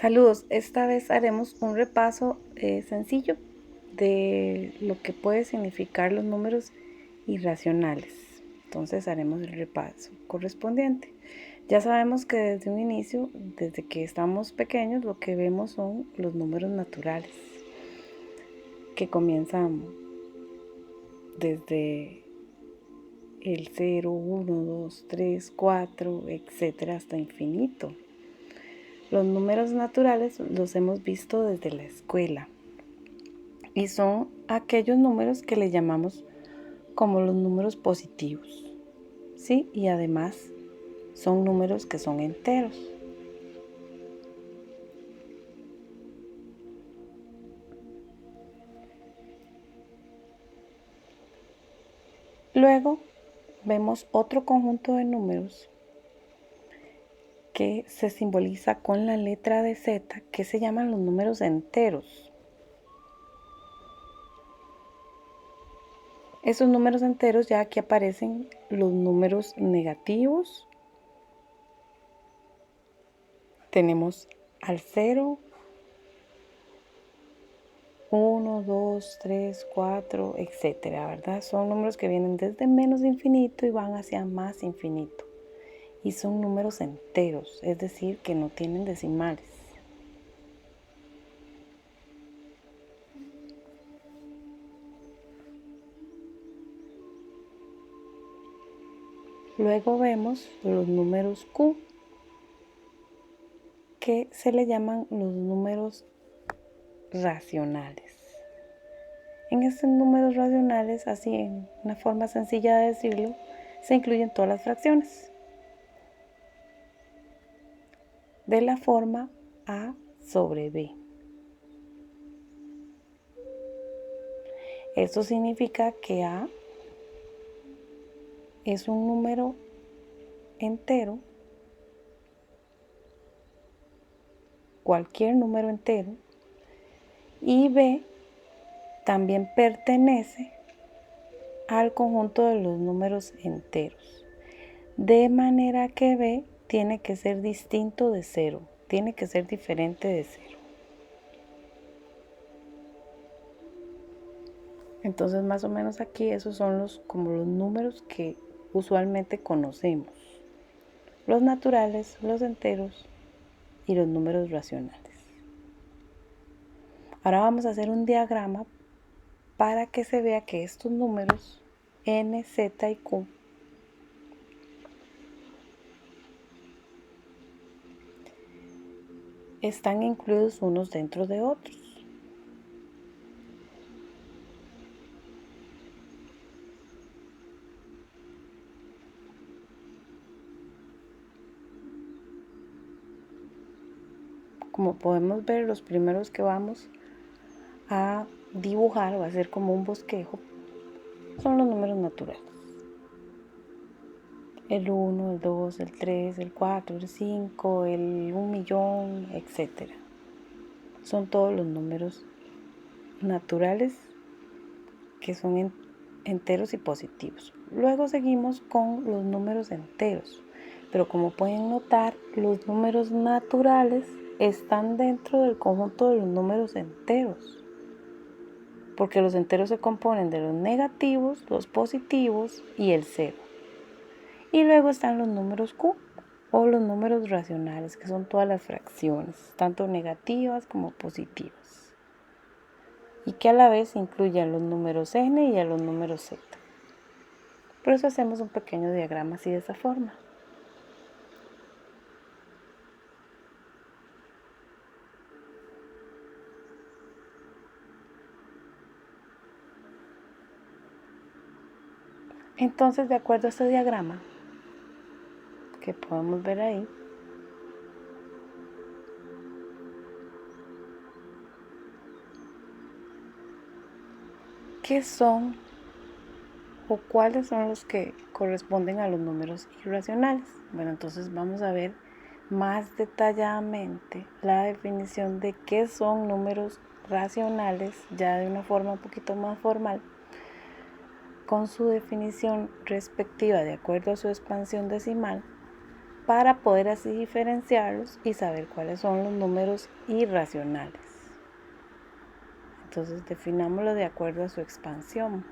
Saludos, esta vez haremos un repaso sencillo de lo que puede significar los números irracionales. Entonces haremos el repaso correspondiente. Ya sabemos que desde un inicio, desde que estamos pequeños, lo que vemos son los números naturales, que comienzan desde el 0, 1, 2, 3, 4, etcétera, hasta infinito. Los números naturales los hemos visto desde la escuela y son aquellos números que le llamamos como los números positivos, ¿sí? Y además son números que son enteros. Luego vemos otro conjunto de números que se simboliza con la letra de Z, que se llaman los números enteros. Esos números enteros, ya aquí aparecen los números negativos. Tenemos al 0, 1, 2, 3, 4, etcétera, ¿verdad? Son números que vienen desde menos infinito y van hacia más infinito. Y son números enteros, es decir, que no tienen decimales. Luego vemos los números Q, que se le llaman los números racionales. En estos números racionales, así en una forma sencilla de decirlo, se incluyen todas las fracciones de la forma A sobre B. Esto significa que A es un número entero, cualquier número entero, y B también pertenece al conjunto de los números enteros, de manera que B tiene que ser distinto de 0, tiene que ser diferente de 0. Entonces, más o menos aquí esos son como los números que usualmente conocemos: los naturales, los enteros y los números racionales. Ahora vamos a hacer un diagrama para que se vea que estos números N, Z y Q están incluidos unos dentro de otros. Como podemos ver, los primeros que vamos a dibujar o a hacer como un bosquejo son los números naturales. El 1, el 2, el 3, el 4, el 5, el 1.000.000, etc. Son todos los números naturales que son enteros y positivos. Luego seguimos con los números enteros, pero como pueden notar, los números naturales están dentro del conjunto de los números enteros, porque los enteros se componen de los negativos, los positivos y el 0. Y luego están los números Q o los números racionales, que son todas las fracciones, tanto negativas como positivas, y que a la vez incluyen los números N y a los números Z. Por eso hacemos un pequeño diagrama así, de esa forma. Entonces, de acuerdo a este diagrama que podemos ver ahí, ¿qué son o cuáles son los que corresponden a los números irracionales? Bueno, entonces vamos a ver más detalladamente la definición de qué son números racionales, ya de una forma un poquito más formal, con su definición respectiva de acuerdo a su expansión decimal, para poder así diferenciarlos y saber cuáles son los números irracionales. Entonces definámoslo de acuerdo a su expansión.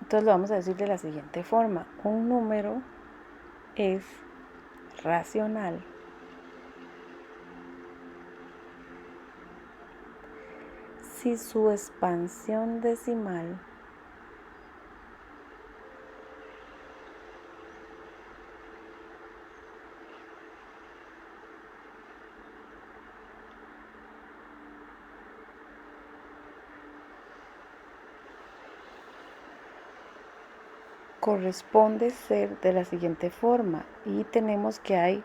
Entonces lo vamos a decir de la siguiente forma. Un número es racional si su expansión decimal corresponde ser de la siguiente forma, y tenemos que hay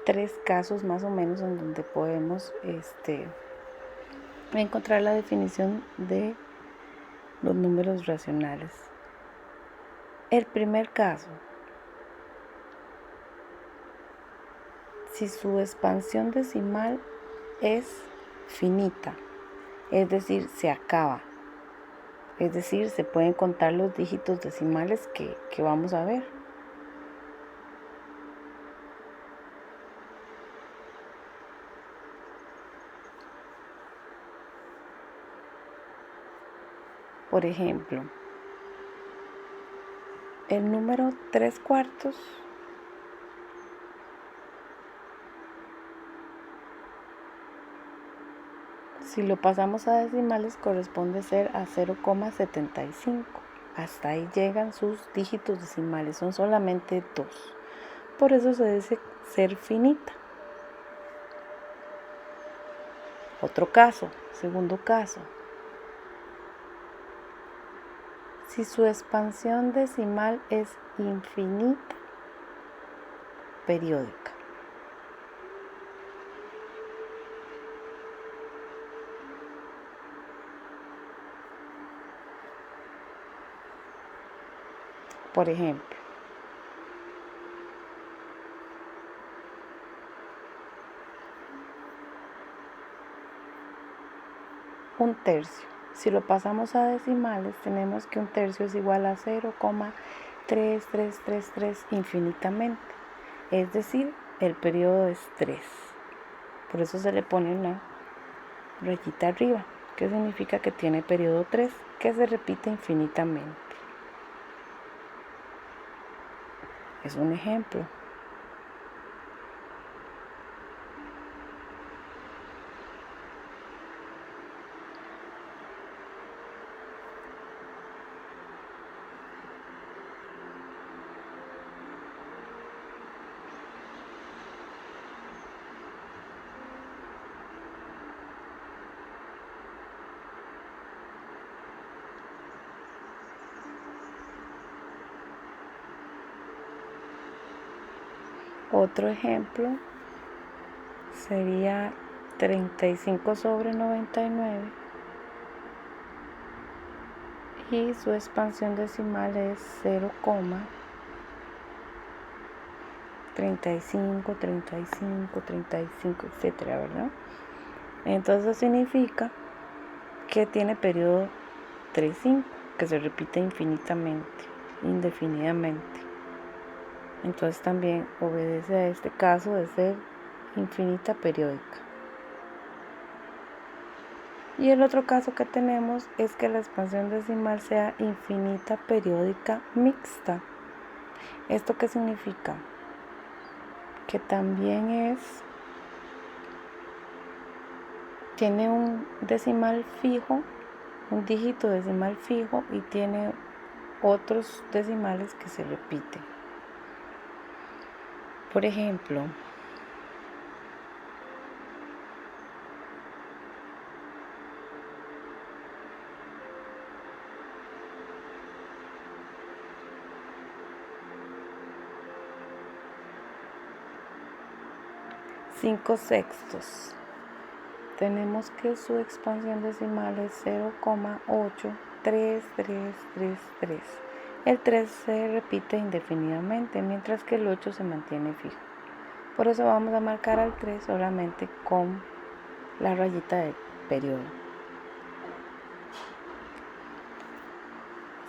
3 casos más o menos en donde podemos encontrar la definición de los números racionales. El primer caso, si su expansión decimal es finita, es decir, se acaba, es decir, se pueden contar los dígitos decimales que vamos a ver. Por ejemplo, el número 3/4 si lo pasamos a decimales corresponde ser a 0,75. Hasta ahí llegan sus dígitos decimales, son solamente 2. Por eso se dice ser finita. Otro caso, segundo caso. Si su expansión decimal es infinita, periódica. Por ejemplo, un tercio. Si lo pasamos a decimales, tenemos que un tercio es igual a 0,3333 infinitamente. Es decir, el periodo es 3. Por eso se le pone una rayita arriba, que significa que tiene periodo 3, que se repite infinitamente. Es un ejemplo. Otro ejemplo sería 35/99 y su expansión decimal es 0,35, etcétera, ¿verdad? Entonces eso significa que tiene periodo 3,5, que se repite infinitamente, indefinidamente. Entonces también obedece a este caso de ser infinita periódica. Y el otro caso que tenemos es que la expansión decimal sea infinita periódica mixta. ¿Esto qué significa? Que también tiene un decimal fijo, un dígito decimal fijo, y tiene otros decimales que se repiten. Por ejemplo, cinco sextos, tenemos que su expansión decimal es 0,83333. El 3 se repite indefinidamente, mientras que el 8 se mantiene fijo. Por eso vamos a marcar al 3 solamente con la rayita del periodo.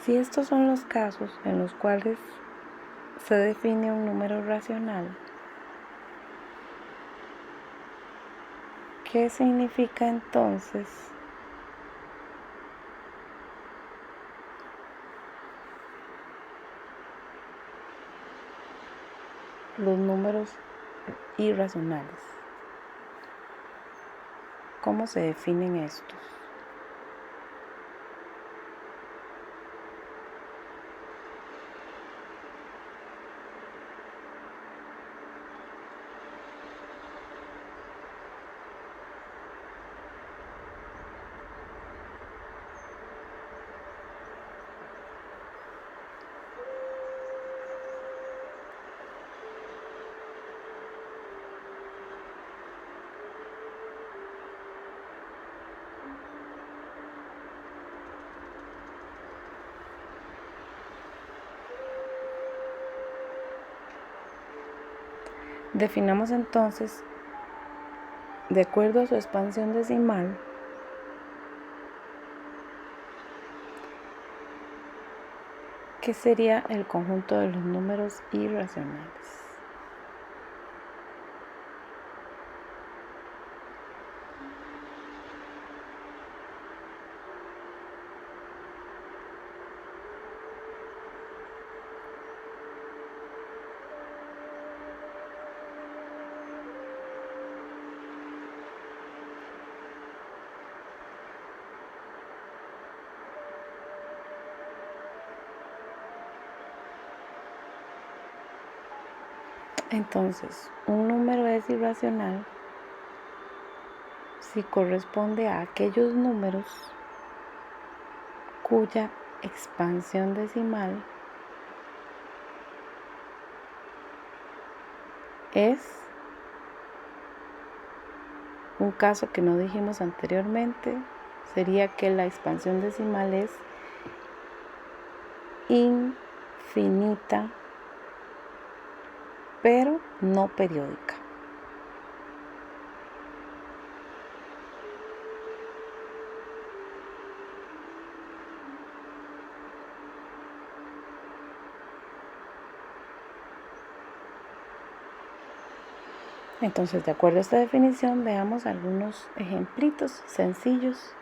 Si estos son los casos en los cuales se define un número racional, ¿qué significa entonces los números irracionales? ¿Cómo se definen estos? Definamos entonces, de acuerdo a su expansión decimal, ¿qué sería el conjunto de los números irracionales? Entonces, un número es irracional si corresponde a aquellos números cuya expansión decimal es un caso que no dijimos anteriormente, sería que la expansión decimal es infinita, pero no periódica. Entonces, de acuerdo a esta definición, veamos algunos ejemplitos sencillos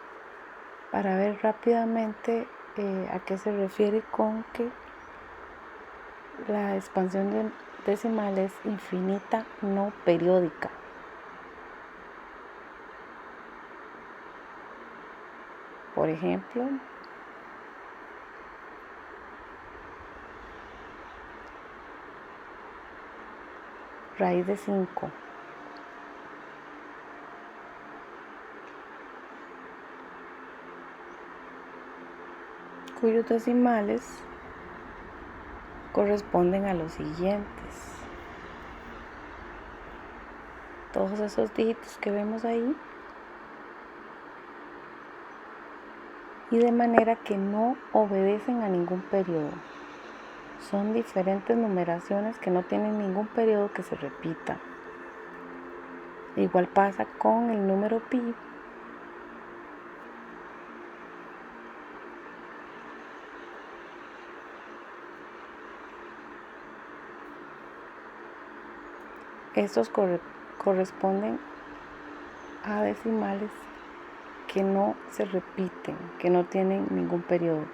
para ver rápidamente a qué se refiere con que la expansión decimal es infinita, no periódica. Por ejemplo, raíz de 5. Cuyos decimales corresponden a los siguientes. Todos esos dígitos que vemos ahí. Y de manera que no obedecen a ningún periodo. Son diferentes numeraciones que no tienen ningún periodo que se repita. Igual pasa con el número pi. Estos corresponden a decimales que no se repiten, que no tienen ningún periodo.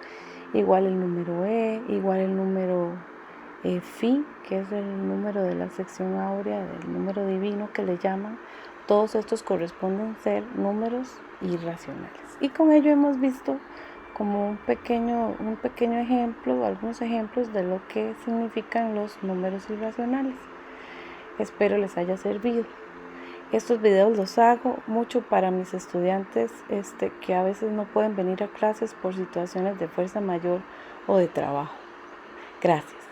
Igual el número e, igual el número phi, que es el número de la sección áurea, del número divino que le llaman. Todos estos corresponden ser números irracionales. Y con ello hemos visto como un pequeño ejemplo, algunos ejemplos de lo que significan los números irracionales. Espero les haya servido. Estos videos los hago mucho para mis estudiantes que a veces no pueden venir a clases por situaciones de fuerza mayor o de trabajo. Gracias.